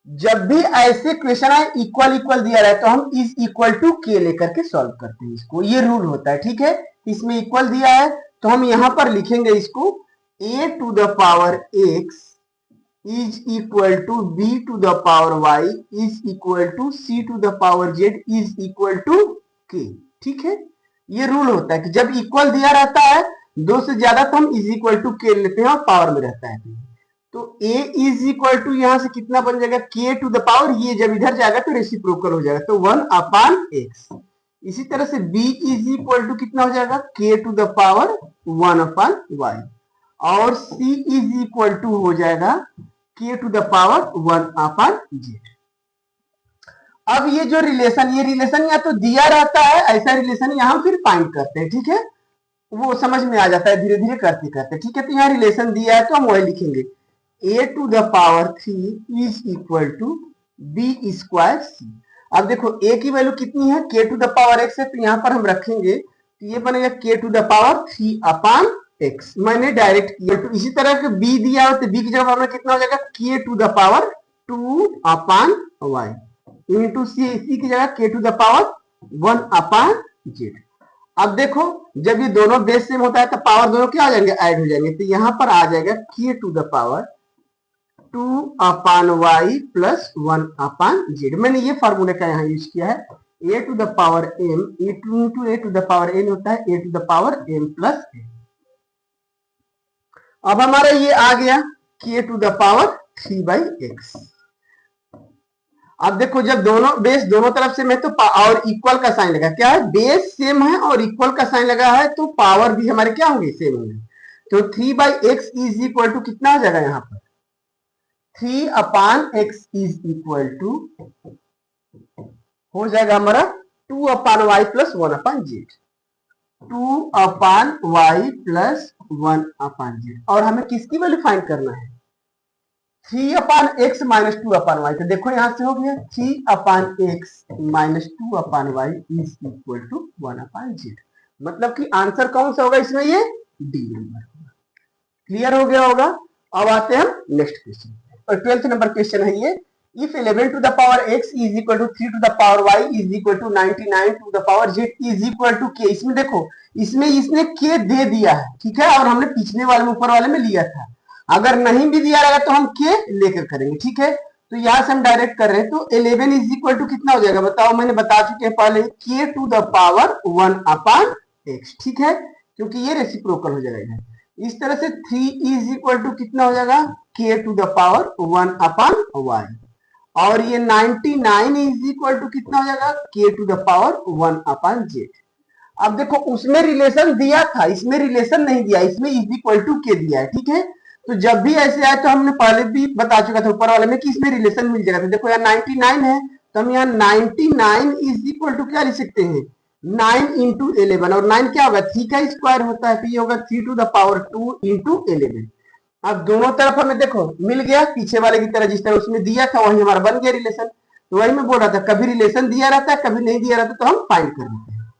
जब भी ऐसे क्वेश्चन आए इक्वल इक्वल दिया रहे तो हम इज इक्वल टू के लेकर के सॉल्व करते हैं इसको, ये रूल होता है। ठीक है, इसमें इक्वल दिया है तो हम यहां पर लिखेंगे इसको a to the power x is equal to b to the power y is equal to c to the power z is equal to k। ठीक है, ये रूल होता है कि जब इक्वल दिया रहता है दो से ज्यादा तो हम इज इक्वल टू के लेते हैं और पावर में रहता है तो a इज इक्वल टू यहां से कितना बन जाएगा k टू द पावर, ये जब इधर जाएगा तो रेसिप्रोकल हो जाएगा तो 1 अपान x। इसी तरह से b इज इक्वल टू कितना हो जाएगा k to the power 1 upon y और c इज इक्वल टू हो जाएगा k to the power 1 upon z। अब ये जो रिलेशन, ये रिलेशन या तो दिया रहता है, ऐसा रिलेशन यहां फिर फाइंड करते हैं। ठीक है, वो समझ में आ जाता है धीरे धीरे करते करते। ठीक है, तो यहाँ रिलेशन दिया है तो हम वही लिखेंगे a to the power 3 is equal to b square c. अब देखो a की वैल्यू कितनी है k to the power x है तो यहाँ पर हम रखेंगे तो ये बनेगा k to the power 3 upon x, मैंने डायरेक्ट किया। तो इसी तरह के b दिया हो तो b की जगह हमारा कितना हो जाएगा k to the power 2 upon y into c की जगह k to the power 1 upon z। अब देखो जब ये दोनों बेस सेम होता है तो पावर दोनों क्या हो जाएंगे, ऐड हो जाएंगे तो यहाँ पर आ जाएगा k to the power 2 upon y plus 1 upon z। मैंने ये फार्मूले का यहाँ यूज किया है a to the power m into a to the power n होता है a to the power m plus n। अब हमारा ये आ गया k to the power 3/x। अब देखो जब दोनों बेस दोनों तरफ से में तो और इक्वल का साइन लगा, क्या है बेस सेम है और इक्वल का साइन लगा है तो पावर भी हमारे क्या होंगे, सेम होंगे। तो 3/x इज इक्वल टू कितना हो जाएगा यहाँ पर 3 upon x is equal to हो जाएगा हमारा 2 upon y plus 1 upon z, 2 upon y plus 1 upon z। और हमें किसकी वैल्यू फाइंड करना है 3 upon x minus 2 upon y। तो देखो यहां से हो गया 3 upon x minus 2 upon y is equal to 1 upon z। मतलब कि आंसर कौन सा होगा इसमें, ये डी नंबर। क्लियर हो गया होगा। अब आते हैं हम नेक्स्ट क्वेश्चन और 12th नंबर क्वेश्चन है ये। If 11 to the power x is equal to 3 to the power y is equal to 99 to the power z is equal to k। इसमें देखो इसमें इसने k दे दिया है, ठीक है, और हमने पिछले वाले में ऊपर वाले में लिया था। अगर नहीं भी दिया रहेगा तो हम k लेकर करेंगे। ठीक है, तो यहां से हम डायरेक्ट कर रहे हैं तो 11 इज इक्वल टू कितना हो जाएगा बताओ, मैंने बता चुके हैं पहले k to the power 1 upon x। ठीक है, क्योंकि ये रेसिप्रोकल हो जाएगा। इस तरह से 3 इज इक्वल टू कितना हो जाएगा k to the power 1 upon y और ये 99 इज इक्वल टू कितना हो जाएगा k to the power 1 upon z। अब देखो उसमें रिलेशन दिया था, इसमें रिलेशन नहीं दिया, इसमें इज इक्वल टू k दिया है। ठीक है, तो जब भी ऐसे आए तो हमने पहले भी बता चुका था ऊपर वाले में कि इसमें रिलेशन मिल जाएगा। तो देखो यहाँ 99 है तो हम यहाँ 99 इज इक्वल टू क्या लिख सकते हैं 9 इंटू 11 और 9 क्या होगा 3 का स्क्वायर होता है तो ये होगा 3 टू द पावर 2 इंटू 11। अब दोनों तरफ हमें देखो मिल गया पीछे वाले की तरह, जिस तरह उसमें दिया था वही हमारा बन गया रिलेशन। तो वही मैं बोल रहा था कभी रिलेशन दिया रहता है कभी नहीं दिया रहता तो हम फाइंड कर लेते हैं।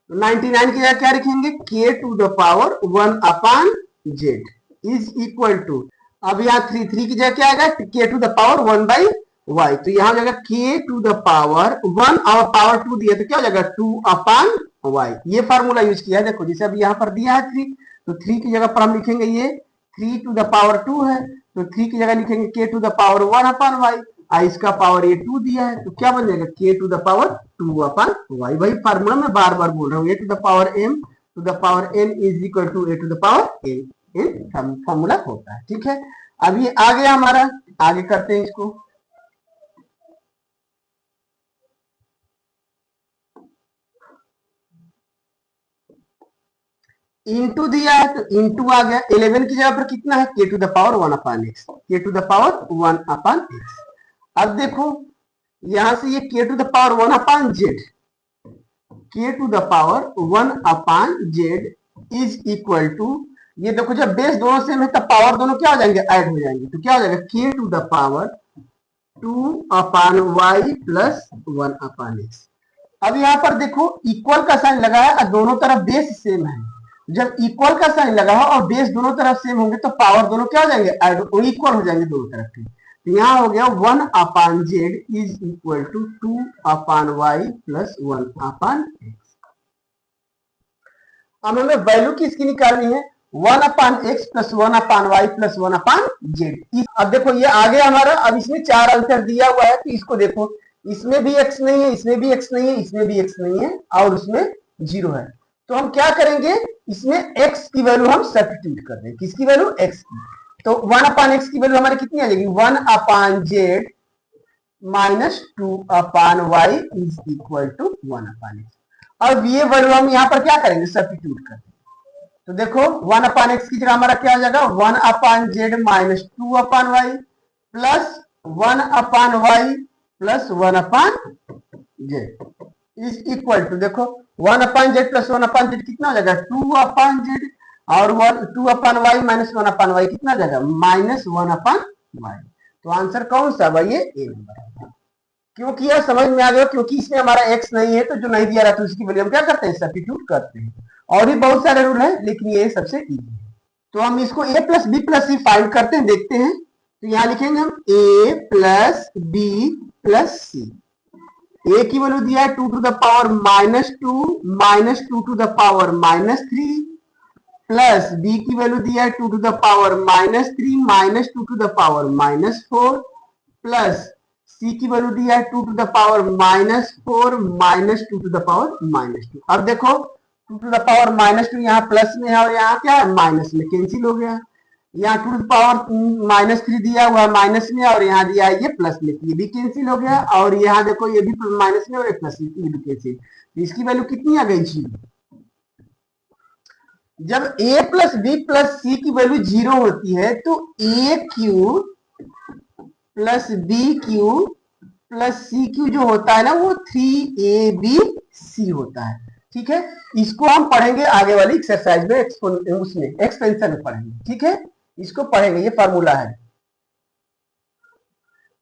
तो 99 की जगह क्या लिखेंगे k to the power 1 upon z is equal to, अब यहाँ 3 की जगह क्या आएगा k to the power 1/y। तो यहाँ जाएगा k टू द पावर 1 और पावर 2 दिया तो क्या हो जाएगा 2 अपान y। ये फार्मूला यूज किया है। देखो जैसे अभी यहाँ पर दिया है 3 तो 3 की जगह पर हम लिखेंगे ये 3 टू द पावर 2 है तो 3 की जगह लिखेंगे k to the power 1 upon y और इसका पावर ये 2 दिया है तो क्या बन जाएगा k to the power 2 upon y। वही फार्मूला मैं बार बार बोल रहा हूँ a to the power m to the power n is equal to a to the power n formula होता है। ठीक है, अब ये आ गया हमारा, आगे करते हैं इसको। इंटू दिया है तो इंटू आ गया 11 की जगह पर कितना है k to the power 1 upon x, k to the power 1 upon x। अब देखो यहां से ये k to the power 1 upon z, k to the power 1 upon z is equal to, ये देखो जब बेस दोनों सेम है तब पावर दोनों क्या हो जाएंगे ऐड हो जाएंगे तो क्या हो जाएगा k to the power 2 upon y plus 1 upon x। अब यहाँ पर देखो इक्वल का साइन लगा है और दोनों तरफ बेस सेम है। जब इक्वल का साइन लगा हो और बेस दोनों तरफ सेम होंगे तो पावर दोनों क्या हो जाएंगे ऐड, इक्वल हो जाएंगे दोनों तरफ के। तो यहाँ हो गया 1/z is equal to 2/y plus 1/x। अब हमें वैल्यू किसकी निकालनी है, 1/x plus 1/y plus 1/z। अब देखो ये आ गया हमारा। अब इसमें 4 आंसर दिया हुआ है, तो इसको देखो, इसमें भी x नहीं है, इसमें भी x नहीं है, इसमें भी x नहीं है, और उसमें 0 है। तो हम क्या करेंगे, इसमें x की वैल्यू हम सब्स्टिट्यूट कर दें। किसकी वैल्यू, x की। तो 1/x की वैल्यू हमारी कितनी आ जाएगी, 1/z minus 2/y is equal to 1/x। अब ये वैल्यू हम यहाँ पर क्या करेंगे, सब्स्टिट्यूट कर देंगे। तो देखो 1/x की जगह हमारा क्या हो जाएगा, 1/z minus 2/y plus 1/y plus 1/z is equal to, देखो 1/z प्लस 1/z कितना हो जाएगा, 2/z, और 2/y माइनस 1/y कितना हो जाएगा, माइनस 1/y। तो आंसर कौन सा भाई, ये ए नंबर है। क्योंकि यह समझ में आ गया, क्योंकि इसमें हमारा x नहीं है, तो जो नहीं दिया रहता उसकी वैल्यू हम क्या करते हैं, सब्स्टिट्यूट करते हैं। और भी बहुत सारे रूल है, लेकिन ये सबसे इजी है। तो हम इसको a plus b plus c find करते हैं, देखते हैं। तो यहाँ लिखेंगे हम a plus b plus c. a की वैल्यू दिया है 2 to the power -2 minus 2 to the power -3 plus b की वैल्यू दिया है 2 to the power -3 minus 2 to the power -4 plus c की वैल्यू दिया है 2 to the power -4 minus 2 to the power -2। अब देखो 2 टू द पावर -2 यहाँ प्लस में है, और यहाँ क्या है, माइनस में, कैंसिल हो गया। यहाँ 2 टू द पावर -3 दिया हुआ है माइनस में, और यहाँ दिया है ये प्लस में, ये भी कैंसिल हो गया। और यहाँ देखो ये भी माइनस में और ये प्लस में, ये भी कैंसिल। तो इसकी वैल्यू कितनी आ गई, 0। जब a plus b plus c की वैल्यू 0 होती है, तो a cube plus b cube plus c cube जो होता है ना, वो 3abc होता है। ठीक है, इसको हम पढ़ेंगे आगे वाली एक्सरसाइज में, उसमें एक्सपेंशन में पढ़ेंगे। ठीक है, इसको पढ़ेंगे, ये फार्मूला है।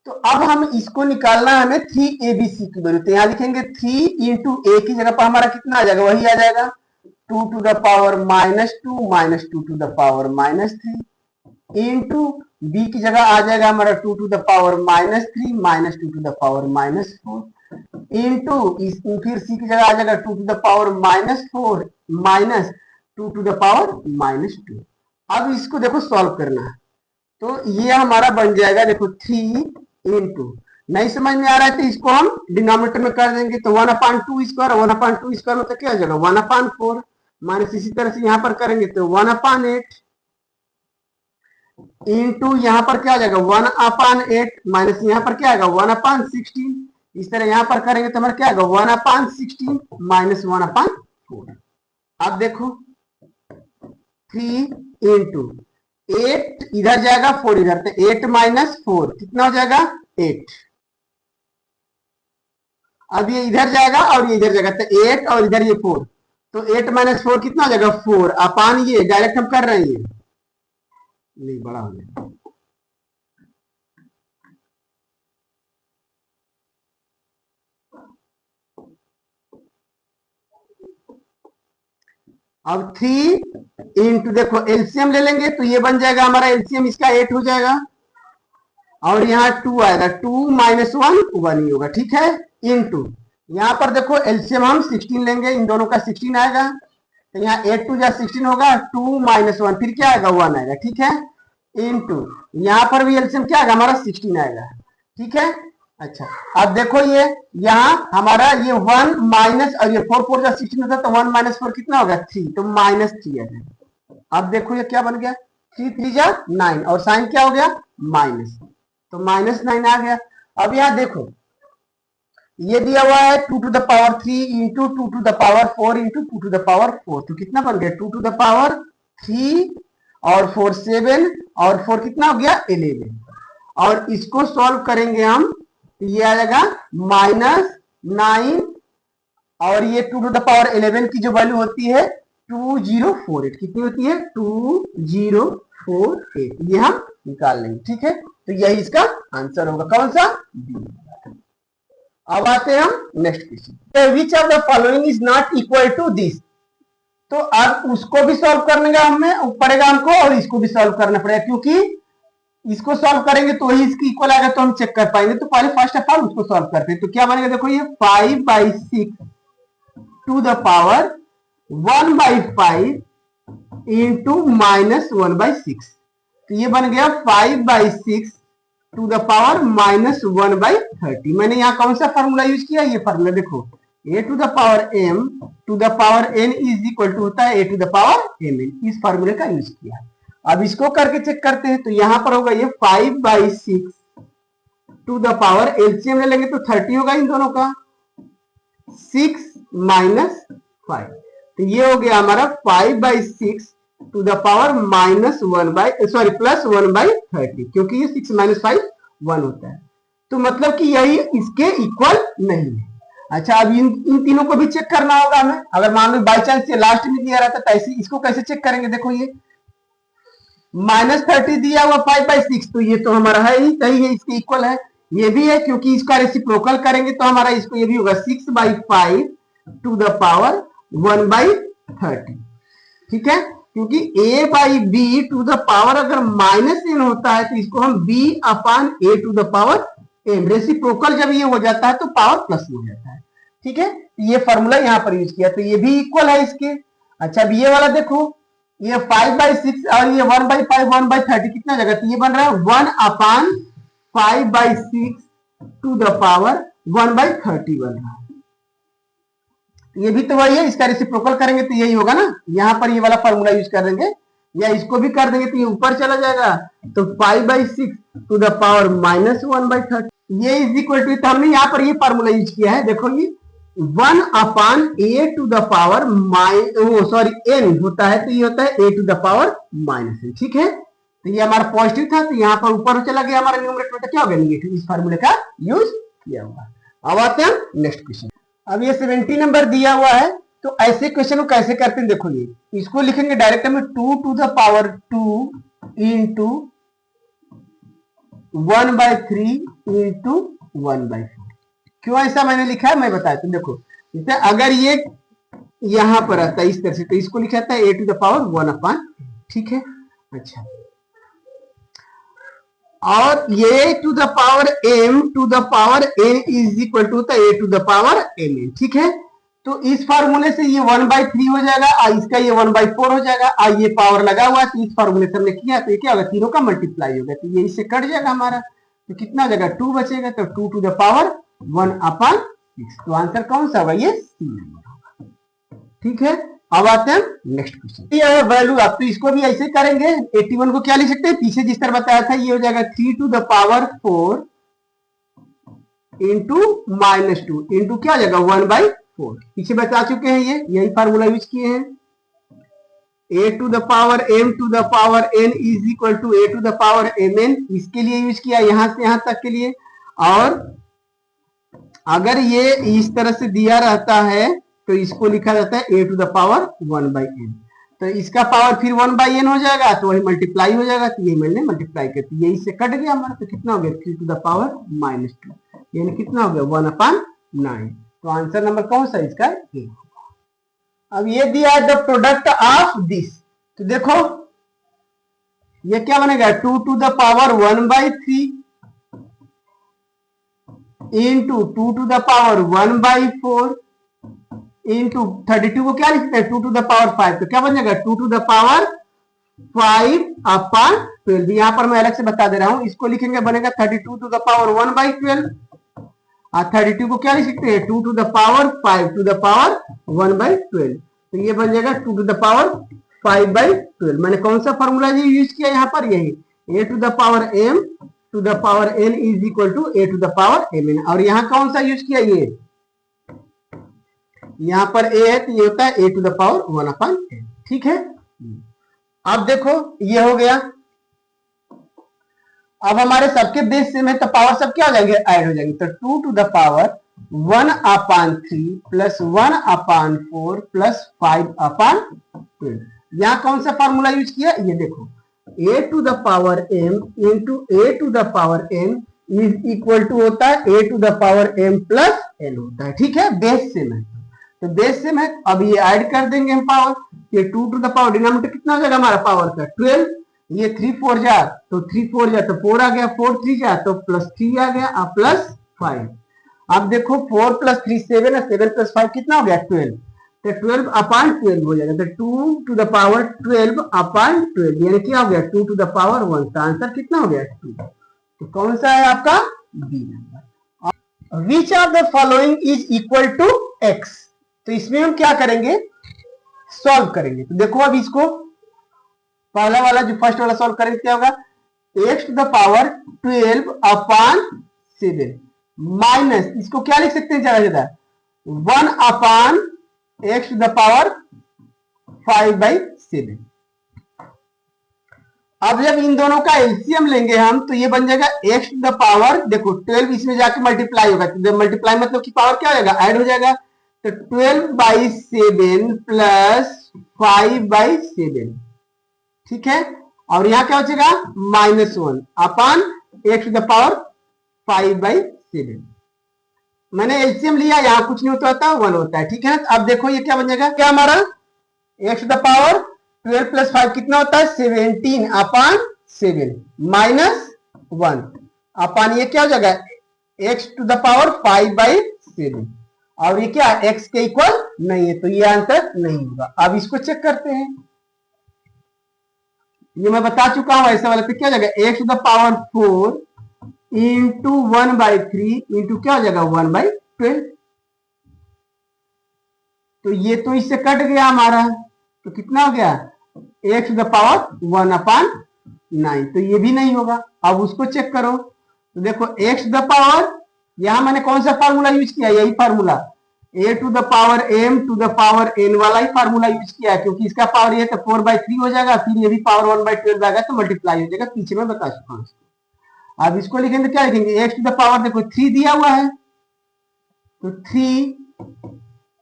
तो अब हम इसको निकालना है हमें 3abc की वैल्यू। तो यहाँ लिखेंगे 3 इंटू a की जगह पर हमारा कितना आ जाएगा, वही आ जाएगा 2 to the power -2 minus 2 to the power -3 into b की जगह आ जाएगा हमारा 2 to the power -3 minus 2 to the power -4 into फिर c की जगह आ जाएगा 2 to the power -4 minus 2 to the power -2। अब इसको देखो सॉल्व करना है। तो ये हमारा बन जाएगा, देखो 3 इंटू, नहीं समझ में आ रहा है तो इसको हम डिनोमिनेटर में कर देंगे। तो 1/2 स्क्वायर, 1/2 स्क्वायर मतलब क्या हो जाएगा, 1/4 माइनस, इसी तरह से यहाँ पर करेंगे तो 1/8 इंटू यहाँ पर क्या आ जाएगा 1/8 माइनस यहाँ पर क्या आएगा 1/16। इस तरह यहाँ पर करेंगे तो हमारा क्या आएगा 1/16 माइनस 1/4। अब देखो 3 इंटू 8 इधर जाएगा, 4 इधर, तो 8 माइनस 4 कितना हो जाएगा 8। अब ये इधर जाएगा और ये इधर जाएगा, तो 8 और इधर ये 4, तो 8 माइनस 4 कितना हो जाएगा 4 अपान ये डायरेक्ट हम कर रहे हैं, नहीं बड़ा हो गया। अब 3 इंटू, देखो एलसीएम ले लेंगे तो ये बन जाएगा हमारा एलसीएम इसका 8 हो जाएगा, और यहाँ 2 आएगा, 2 माइनस 1 1 ही होगा। ठीक है, इंटू यहाँ पर देखो एलसीएम हम 16 लेंगे, इन दोनों का 16 आएगा, तो यहाँ 8 2 16 होगा, 2 माइनस 1 फिर क्या आएगा 1 आएगा। ठीक है, इंटू यहाँ पर भी एलसीएम क्या आएगा हमारा 16 आएगा। ठीक है, अच्छा अब देखो ये यहाँ हमारा ये 1 माइनस, और ये 4 4 16 होता है, तो 1 माइनस 4 कितना होगा 3, तो -3 आएगा। अब देखो ये क्या बन गया, 3 3 9, और साइन क्या हो गया माइनस, तो -9 आ गया। अब यहाँ देखो ये दिया हुआ है 2 to the power 3 into 2 to the power 4 into 2 to the power 4, तो कितना बन गया 2 टू द पावर 3 और 4 7 और 4 कितना हो गया 11। और इसको सॉल्व करेंगे हम, ये आ जाएगा -9, और ये 2 टू द पावर 11 की जो वैल्यू होती है 2048, कितनी होती है 2048, ये हम निकाल लेंगे। ठीक है, तो यही इसका आंसर होगा, कौन सा बी। अब आते हैं हम next question, which of the following is not equal to this. तो अब उसको भी सॉल्व करने का हमें पड़ेगा हमको, और इसको भी सॉल्व करना पड़ेगा, क्योंकि इसको सॉल्व करेंगे तो वही इसकी इक्वल आएगा तो हम चेक कर पाएंगे। तो पहले फर्स्ट ऑफ ऑल उसको सॉल्व करते हैं। तो क्या बनेगा, देखो ये 5/6 टू द पावर 1/5 इंटू -1/6। तो ये बन गया 5/6 टू द पावर -1/30। मैंने यहाँ कौन सा फॉर्मूला यूज किया, ये फॉर्मूला देखो, a to the power m to the power n is equal to होता है a to the power mn। इस फॉर्मूले का यूज किया। अब इसको करके चेक करते हैं। तो यहां पर होगा ये 5/6 टू द पावर, एलसीएम ले लेंगे तो 30 होगा इन दोनों का, 6 -5। तो ये हो गया हमारा 5/6 टू द पावर +1/30, क्योंकि ये 6 - 5 1 होता है। तो मतलब कि यही इसके इक्वल नहीं है। अच्छा, अब इन तीनों को भी चेक करना होगा हमें। अगर मान लो बाई चांस ये लास्ट में दिया रहता तो ऐसे इसको कैसे चेक करेंगे, देखो ये -30 दिया हुआ 5/6, तो ये तो हमारा है ही, सही है, इसके इक्वल है। ये भी है क्योंकि इसका रेसिप्रोकल करेंगे तो हमारा इसको ये भी होगा 6/5 टू द पावर 1/30। ठीक है, क्योंकि a/b टू द पावर अगर -n होता है तो इसको हम b/a to the power n, reciprocal जब ये हो जाता है तो पावर प्लस हो जाता है। ठीक है, ये फॉर्मूला यहां पर यूज किया, तो ये भी इक्वल है इसके। अच्छा, अब ये वाला देखो, ये 5/6 और ये 1/5 1/30 कितना जगह, तो ये बन रहा है 1/5/6 टू द पावर 1/30 बन रहा है। ये भी तो वही है, इसका रेसिप्रोकल करेंगे तो यही होगा ना। यहां पर ये वाला फॉर्मूला यूज कर देंगे, या इसको भी कर देंगे तो ये ऊपर चला जाएगा। तो 5/6 टू द पावर -1/30, ये इज इक्वल टू, तो हमने यहाँ पर ये फॉर्मूला यूज किया है। देखो ये 1/a to the power n होता है, तो ये होता है a to the power -n। ठीक है, तो ये हमारा पॉजिटिव था, तो यहाँ पर ऊपर चला गया हमारा न्यूमरेटर, तो क्या हो गया नेगेटिव। इस फॉर्मूले का यूज किया हुआ। अब आते हैं नेक्स्ट क्वेश्चन। अब ये 70 नंबर दिया हुआ है, तो ऐसे क्वेश्चन को कैसे करते हैं, देखो ये इसको लिखेंगे डायरेक्ट हमें 2 to the power 2 into 1/3 into 1/4। क्यों ऐसा मैंने लिखा है मैं बताया। तो देखो, जैसे अगर ये यहां पर आता है इस तरह से, तो इसको लिखा जाता है a टू द पावर 1/, ठीक है। अच्छा, और ये to the power m to the power n is equal to होता है a to the power mn। ठीक है, तो इस फार्मूले से ये 1/3 हो जाएगा और इसका ये 1/4 हो जाएगा और ये पावर लगा हुआ है, तो इस फार्मूले से हमने किया तो ये क्या होगा, तीनों का मल्टीप्लाई होगा, तो ये इससे कट जाएगा हमारा। तो कितना जगह 2 बचेगा, तो 2 टू द पावर 1/6। तो आंसर कौन सा होगा, ये सी नंबर होगा। ठीक है, अब आते हैं नेक्स्ट क्वेश्चन। ये है वैल्यू, आप तो इसको भी ऐसे करेंगे। 81 को क्या लिख सकते हैं, पीछे जिस तरह बताया था, ये हो जाएगा 3 to the power 4 into -2 into क्या हो जाएगा 1/4। पीछे बता चुके हैं, ये यही फार्मूला यूज किए हैं। a to the power m to the power n is equal to a to the power mn, इसके लिए यूज किया, यहां से यहां तक के लिए। और अगर ये इस तरह से दिया रहता है तो इसको लिखा जाता है a to the power 1/n, तो इसका पावर फिर 1/n हो जाएगा, तो वही मल्टीप्लाई हो जाएगा, तो ये मैंने मल्टीप्लाई कर दिया, इससे कट गया हमारा, तो कितना हो गया 3 टू द पावर -2, यानी कितना हो गया 1/9। तो आंसर नंबर कौन सा इसका ए। अब ये दिया है द प्रोडक्ट ऑफ दिस, तो देखो ये क्या बनेगा 2 to the power 1/3 into 2 to the power 1/4 into 32 को क्या लिखते हैं 2 टू द पावर 5, तो क्या बन जाएगा 2 टू द पावर 5/12। यहाँ पर मैं अलग से बता दे रहा हूं, इसको लिखेंगे बनेगा 32 टू द पावर 1/12 और 32 को क्या लिख सकते हैं 2 to the power 5 to the power 1/12, तो ये बन जाएगा 2 टू द पावर 5/12। मैंने कौन सा फॉर्मूला यूज किया यहाँ पर, यही a to the power m to the power n is equal to a to the power mn। और यहाँ कौन सा यूज किया, ये यहाँ पर a है तो ये होता है a to the power 1/n। ठीक है, अब देखो ये हो गया। अब हमारे सबके बेस सेम है तो पावर सब क्या हो जाएंगे, ऐड हो जाएंगे, तो 2 to the power 1/3 plus 1/4 plus 5/12। यहाँ कौन सा फॉर्मूला यूज किया, ये देखो a to the power m into a to the power n is equal to होता है a to the power m plus n होता है। ठीक है, बेस सेम है, तो बेस सेम है। अब ये ऐड कर देंगे हम पावर, ये 2 टू द पावर डिनोमिनेटर कितना हो जाएगा हमारा पावर का 12, ये 3 4 जा तो 3 4 जा तो 4 आ गया, 4 3 जा तो +3 आ गया और +5। अब देखो 4 + 3 7 है, 7 + 5 कितना हो गया 12, तो 12/12 हो जाएगा, तो 2^12 अपॉन 12 यानी क्या हो गया 2^1। तो आंसर कितना हो गया 2। तो कौन सा है आपका B number. Which of the following is equal to x, तो इसमें हम क्या करेंगे सॉल्व करेंगे। तो देखो अब इसको पहला वाला जो फर्स्ट वाला सॉल्व करेंगे क्या होगा x^12/7 माइनस इसको क्या लिख सकते हैं ज्यादा ज्यादा 1/x^5/7। अब जब इन दोनों का एलसीएम लेंगे हम तो ये बन जाएगा x⁻, देखो 12 इसमें जाके मल्टीप्लाई होगा, तो मल्टीप्लाई मतलब की पावर क्या हो जाएगा ऐड हो जाएगा, तो 12/7 प्लस 5/7, ठीक है। और यहां क्या हो जाएगा -1 अपॉन x⁻5/7। मैंने एलसीएम लिया, यहां कुछ नहीं होता 1 होता है, ठीक है। अब देखो ये क्या बन जाएगा, क्या हमारा x⁻12 + 5 कितना होता है 17/7 -1 अपॉन ये क्या हो जाएगा x⁻5/7, और ये क्या x के इक्वल नहीं है, तो ये आंसर नहीं होगा। अब इसको चेक करते हैं, ये मैं बता चुका हूं ऐसे वाले पे क्या हो जाएगा x⁻4 इंटू 1/3 इंटू क्या हो जाएगा 1/12। तो ये तो इससे कट गया हमारा, तो कितना हो गया x⁻1/9, तो ये भी नहीं होगा। अब उसको चेक करो, तो देखो x⁻, यहां मैंने कौन सा फार्मूला यूज किया, यही फार्मूला a⁻m⁻n वाला ही फार्मूला यूज किया है, क्योंकि इसका पावर ये तो 4/3 हो जाएगा, फिर ये भी पावर 1/12 आएगा तो मल्टीप्लाई हो जाएगा, पीछे में बता चुका हूं। अब इसको लिखेंगे क्या लिखेंगे x⁻, देखो 3 दिया हुआ है, तो 3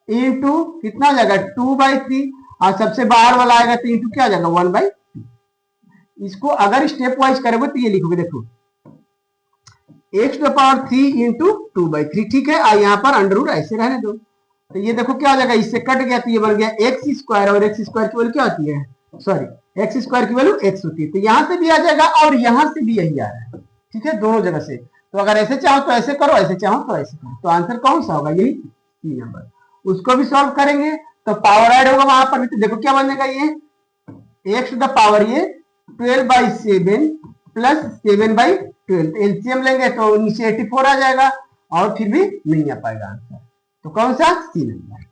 इंटू कितना हो जाएगा 2/3, और सबसे बाहर वाला आएगा तो इंटू क्या हो जाएगा 1/2। इसको अगर स्टेप वाइज करोगे तो ये लिखोगे, देखो x⁻3 इंटू 2/3, ठीक है। और यहाँ पर अंडर ऐसे रहने दो, तो ये देखो क्या हो जाएगा इससे कट गया, तो ये बन गया x², और x² की वैल्यू क्या होती है, सॉरी x² की वैल्यू x होती है, तो यहां से भी आ जाएगा और यहां से भी यही आ रहा है, ठीक है, दोनों जगह से। तो अगर ऐसे चाहो तो ऐसे करो, ऐसे चाहो तो ऐसे करो, तो आंसर कौन सा होगा यही सी नंबर। उसको भी सॉल्व करेंगे तो पावर ऐड होगा वहां पर भी, तो देखो क्या बनेगा ये x⁻, ये 12/7 प्लस 7/12, एलसीएम लेंगे तो नीचे 84 आ जाएगा, और फिर भी नहीं आ पाएगा आंसर, तो कौन सा सी नंबर।